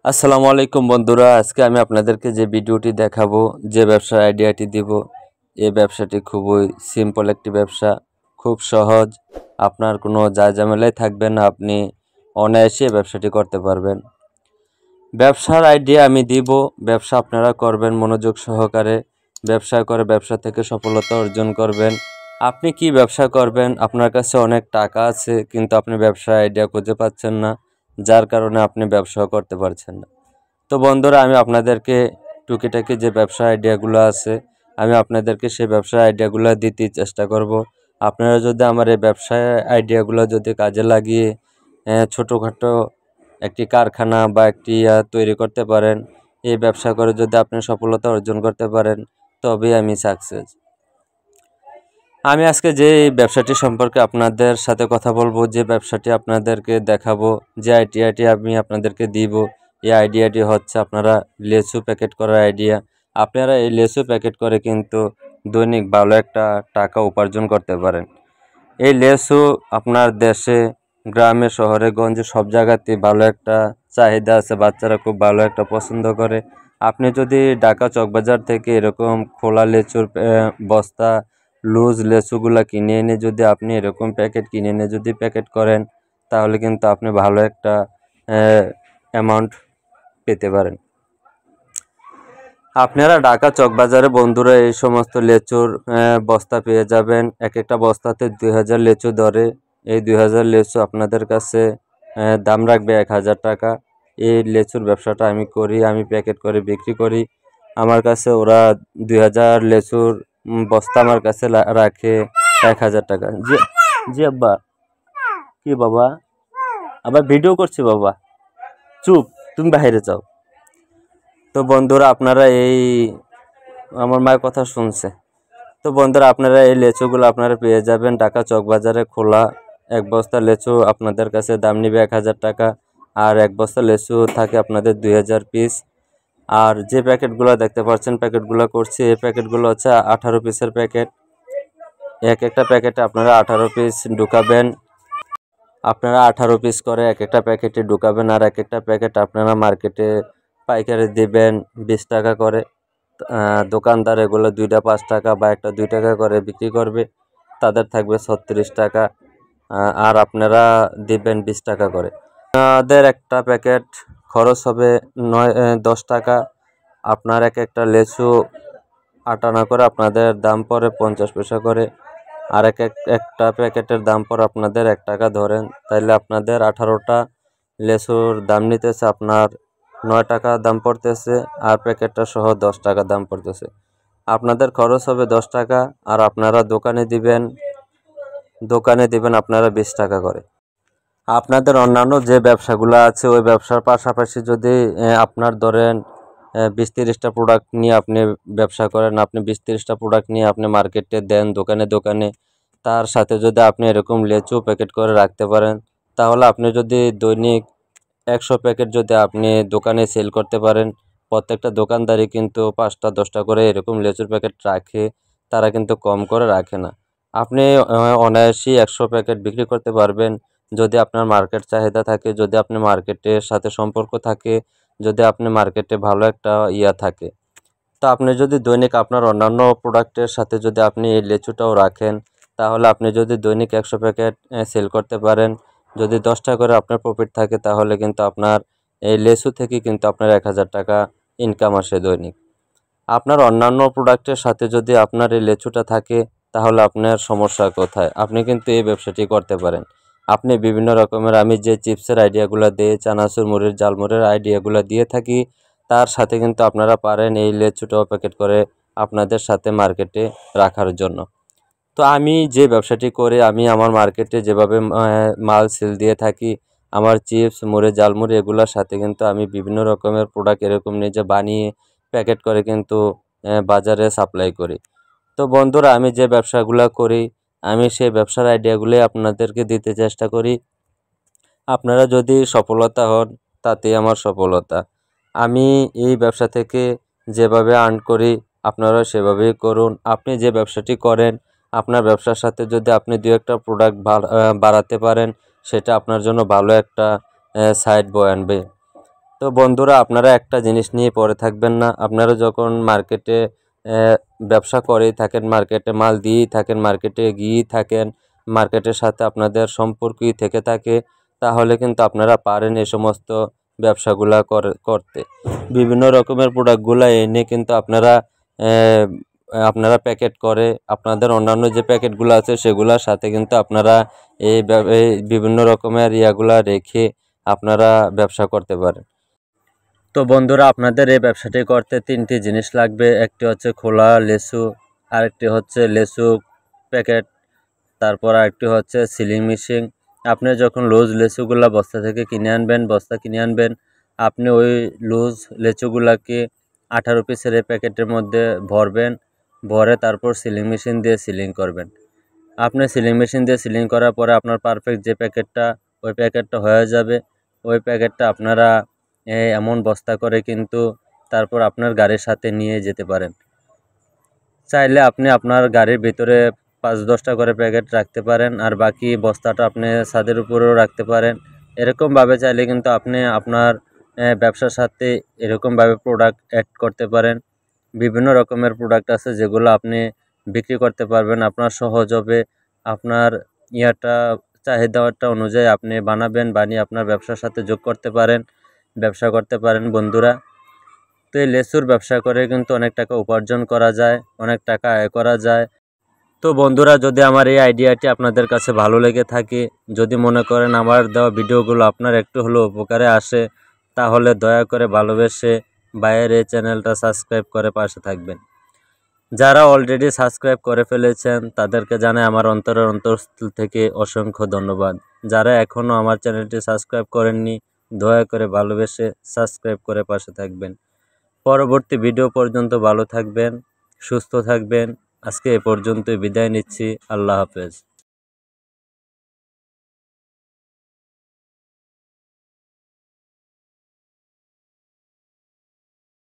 আসসালামু আলাইকুম বন্ধুরা, আজকে আমি আপনাদেরকে যে ভিডিওটি দেখাবো, যে ব্যবসার আইডিয়াটি দিব, এই ব্যবসাটি খুবই সিম্পল একটি ব্যবসা, খুব সহজ। আপনার কোনো ঝামেলাই থাকবে না, আপনি অনায়াসে ব্যবসাটি করতে পারবেন। ব্যবসার আইডিয়া আমি দিব, ব্যবসা আপনারা করবেন মনোযোগ সহকারে। ব্যবসা করে ব্যবসা থেকে সফলতা অর্জন করবেন। আপনি কি ব্যবসা করবেন? আপনার কাছে অনেক টাকা আছে, কিন্তু আপনি ব্যবসার আইডিয়া খুঁজে পাচ্ছেন না, যার কারণে আপনি ব্যবসা করতে পারছেন না। তো বন্ধুরা, আমি আপনাদেরকে টুকিটাকি যে ব্যবসার আইডিয়াগুলো আছে, আমি আপনাদেরকে সেই ব্যবসার আইডিয়াগুলো দিতে চেষ্টা করব। আপনারা যদি আমার এই ব্যবসার আইডিয়াগুলো যদি কাজে লাগিয়ে ছোটোখাটো একটি কারখানা বা একটি তৈরি করতে পারেন, এই ব্যবসা করে যদি আপনি সফলতা অর্জন করতে পারেন, তবেই আমি সাকসেস। আমি আজকে যে ব্যবসাটি সম্পর্কে আপনাদের সাথে কথা বলবো, যে ব্যবসাটি আপনাদেরকে দেখাবো, যে আইডিয়াটি আমি আপনাদেরকে দিব, এই আইডিয়াটি হচ্ছে আপনারা লেচু প্যাকেট করার আইডিয়া। আপনারা এই লেচু প্যাকেট করে কিন্তু দৈনিক ভালো একটা টাকা উপার্জন করতে পারেন। এই লেচু আপনার দেশে, গ্রামে, শহরে, গঞ্জে সব জায়গাতেই ভালো একটা চাহিদা আছে, বাচ্চারা খুব ভালো একটা পছন্দ করে। আপনি যদি ঢাকা চকবাজার থেকে এরকম খোলা লেচুর বস্তা, লুজ লেচুগুলা কিনে এনে যদি আপনি এরকম প্যাকেট কিনে এনে যদি প্যাকেট করেন, তাহলে কিন্তু আপনি ভালো একটা অ্যামাউন্ট পেতে পারেন। আপনারা ঢাকা চকবাজারে বন্ধুরা এই সমস্ত লেচুর বস্তা পেয়ে যাবেন। এক একটা বস্তাতে 2000 লেচু ধরে। এই 2000 লেচু আপনাদের কাছে দাম রাখবে 1000 টাকা। এই লেচুর ব্যবসাটা আমি করি, আমি প্যাকেট করে বিক্রি করি। আমার কাছে ওরা 2000 লেচুর বস্তা আমার কাছে রাখে 1000 টাকা। জি জি আব্বা। কি বাবা? আবার ভিডিও করছি বাবা। চুপ, তুমি বাইরে যাও। তো বন্ধুরা, আপনারা আমার মায়ের কথা শুনছে। তো বন্ধুরা, আপনারা এই লেচুগুলো আপনারা পেয়ে যাবেন ঢাকা চকবাজারে। খোলা এক বস্তা লেচু আপনাদের কাছে দাম নিবে 1000 টাকা, আর এক বস্তা লেচু থাকে আপনাদের 2000 পিস। আর যে প্যাকেটগুলো দেখতে পাচ্ছেন, প্যাকেটগুলো করছি, এই প্যাকেটগুলো হচ্ছে 18 পিসের প্যাকেট। এক একটা প্যাকেটে আপনারা 18 পিস ঢুকাবেন। আপনারা 18 পিস করে এক একটা প্যাকেটে ঢুকাবেন, আর এক একটা প্যাকেট আপনারা মার্কেটে পাইকারি দিবেন 20 টাকা করে। দোকানদার এগুলো 2টা 5 টাকা বা একটা 2 টাকা করে বিক্রি করবে, তাদের থাকবে 36 টাকা। আর আপনারা দিবেন 20 টাকা করে। আপনাদের একটা প্যাকেট খরচ হবে 10 টাকা। আপনার এক একটা লেচু 8 আনা করে আপনাদের দাম পড়ে 50 পয়সা করে। আর একটা প্যাকেটের দাম পড়ে আপনাদের 1 টাকা ধরেন, তাইলে আপনাদের 18টা লেচুর দাম নিতেছে আপনার 9 টাকা দাম পড়তেছে, আর প্যাকেটটা সহ 10 টাকা দাম পড়তেছে। আপনাদের খরচ হবে 10 টাকা, আর আপনারা দোকানে দিবেন আপনারা 20 টাকা করে। আপনাদের অন্যান্য যে ব্যবসাগুলো আছে, ওই ব্যবসার পাশাপাশি যদি আপনার ধরেন 20-30টা প্রোডাক্ট নিয়ে আপনি ব্যবসা করেন, আপনি 20-30টা প্রোডাক্ট নিয়ে আপনি মার্কেটে দেন দোকানে দোকানে, তার সাথে যদি আপনি এরকম লেচু প্যাকেট করে রাখতে পারেন, তাহলে আপনি যদি দৈনিক 100 প্যাকেট যদি আপনি দোকানে সেল করতে পারেন, প্রত্যেকটা দোকানদারই কিন্তু 5টা 10টা করে এরকম লেচুর প্যাকেট রাখে, তারা কিন্তু কম করে রাখে না। আপনি অনায়াসেই 100 প্যাকেট বিক্রি করতে পারবেন, যদি আপনার মার্কেট চাহিদা থাকে, যদি আপনি মার্কেটের সাথে সম্পর্ক থাকে, যদি আপনি মার্কেটে ভালো একটা থাকে। তো আপনি যদি দৈনিক আপনার অন্যান্য প্রোডাক্টের সাথে যদি আপনি এই লেচুটাও রাখেন, তাহলে আপনি যদি দৈনিক 100 প্যাকেট সেল করতে পারেন, যদি 10 টাকা করে আপনার প্রফিট থাকে, তাহলে কিন্তু আপনার এই লেচু থেকে কিন্তু আপনার 1000 টাকা ইনকাম আসে দৈনিক। আপনার অন্যান্য প্রোডাক্টের সাথে যদি আপনার এই লেচুটা থাকে, তাহলে আপনার সমস্যা কোথায়? আপনি কিন্তু এই ব্যবসাটি করতে পারেন। আপনি বিভিন্ন রকমের, আমি যে চিপসের আইডিয়াগুলো দিই, চানাচুর মুড়ির জালমুড়ির আইডিয়াগুলো দিয়ে থাকি, তার সাথে কিন্তু আপনারা পারেন এই লেচুটাও প্যাকেট করে আপনাদের সাথে মার্কেটে রাখার জন্য। তো আমি যে ব্যবসাটি করে, আমি আমার মার্কেটে যেভাবে মাল সেল দিয়ে থাকি, আমার চিপস মুড়ি জালমুড়ি এগুলোর সাথে কিন্তু আমি বিভিন্ন রকমের প্রোডাক্ট এরকম নিজে বানিয়ে প্যাকেট করে কিন্তু বাজারে সাপ্লাই করি। তো বন্ধুরা, আমি যে ব্যবসাগুলো করি, আমি সেই ব্যবসার আইডিয়াগুলোই আপনাদেরকে দিতে চেষ্টা করি। আপনারা যদি সফলতা হন, তাতেই আমার সফলতা। আমি এই ব্যবসা থেকে যেভাবে আর্ন করি, আপনারা সেভাবেই করুন। আপনি যে ব্যবসাটি করেন, আপনার ব্যবসার সাথে যদি আপনি 2-একটা প্রোডাক্ট বাড়াতে পারেন, সেটা আপনার জন্য ভালো একটা সাইড বয়ে আনবে। তো বন্ধুরা, আপনারা একটা জিনিস নিয়ে পড়ে থাকবেন না। আপনারা যখন মার্কেটে ব্যবসা করেই থাকেন, মার্কেটে মাল দিয়েই থাকেন, মার্কেটে গিয়েই থাকেন, মার্কেটের সাথে আপনাদের সম্পর্কই থেকে থাকে, তাহলে কিন্তু আপনারা পারেন এই সমস্ত ব্যবসাগুলা করতে। বিভিন্ন রকমের প্রোডাক্টগুলো এনে কিন্তু আপনারা প্যাকেট করে আপনাদের অন্যান্য যে প্যাকেটগুলো আছে সেগুলোর সাথে কিন্তু আপনারা এই বিভিন্ন রকমের ইয়াগুলা রেখে আপনারা ব্যবসা করতে পারেন। তো বন্ধুরা, আপনাদের এই ব্যবসাটি করতে 3টি জিনিস লাগবে। একটি হচ্ছে খোলা লেসু, আরেকটি হচ্ছে লেসু প্যাকেট, তারপর আরেকটি হচ্ছে সিলিং মেশিন। আপনি যখন লুজ লেচুগুলা বস্তা থেকে কিনে আনবেন, আপনি ওই লুজ লেচুগুলাকে 18 পিসের এই প্যাকেটের মধ্যে ভরে তারপর সিলিং মেশিন দিয়ে সিলিং করবেন। আপনি সিলিং মেশিন দিয়ে সিলিং করার পরে আপনার পারফেক্ট যে প্যাকেটটা, ওই প্যাকেটটা হয়ে যাবে। ওই প্যাকেটটা আপনারা এমন বস্তা করে কিন্তু তারপর আপনার গাড়ির সাথে নিয়ে যেতে পারেন। চাইলে আপনি আপনার গাড়ির ভিতরে 5-10টা করে প্যাকেট রাখতে পারেন, আর বাকি বস্তাটা আপনি ছাদের উপরেও রাখতে পারেন। এরকমভাবে চাইলে কিন্তু আপনি আপনার ব্যবসার সাথে এরকমভাবে প্রোডাক্ট অ্যাড করতে পারেন। বিভিন্ন রকমের প্রোডাক্ট আছে যেগুলো আপনি বিক্রি করতে পারবেন। আপনার সহজ হবে, আপনার চাহিদাটা অনুযায়ী আপনি বানিয়ে আপনার ব্যবসার সাথে যোগ করতে পারেন, ব্যবসা করতে পারেন বন্ধুরা। তো এই লেচুর ব্যবসা করে কিন্তু অনেক টাকা উপার্জন করা যায়, অনেক টাকা আয় করা যায়। তো বন্ধুরা, যদি আমার এই আইডিয়াটি আপনাদের কাছে ভালো লেগে থাকে, যদি মনে করেন আমার দেওয়া ভিডিওগুলো আপনার একটু হলেও উপকারে আসে, তাহলে দয়া করে ভালোবেসে ভাইয়ের এই চ্যানেলটা সাবস্ক্রাইব করে পাশে থাকবেন। যারা অলরেডি সাবস্ক্রাইব করে ফেলেছেন তাদেরকে জানাই আমার অন্তরের অন্তঃস্থল থেকে অসংখ্য ধন্যবাদ। যারা এখনও আমার চ্যানেলটি সাবস্ক্রাইব করেননি, দয়া করে ভালোবেসে সাবস্ক্রাইব করে পাশে থাকবেন। পরবর্তী ভিডিও পর্যন্ত ভালো থাকবেন, সুস্থ থাকবেন। আজকে এ পর্যন্তই বিদায় নিচ্ছি। আল্লাহ হাফেজ।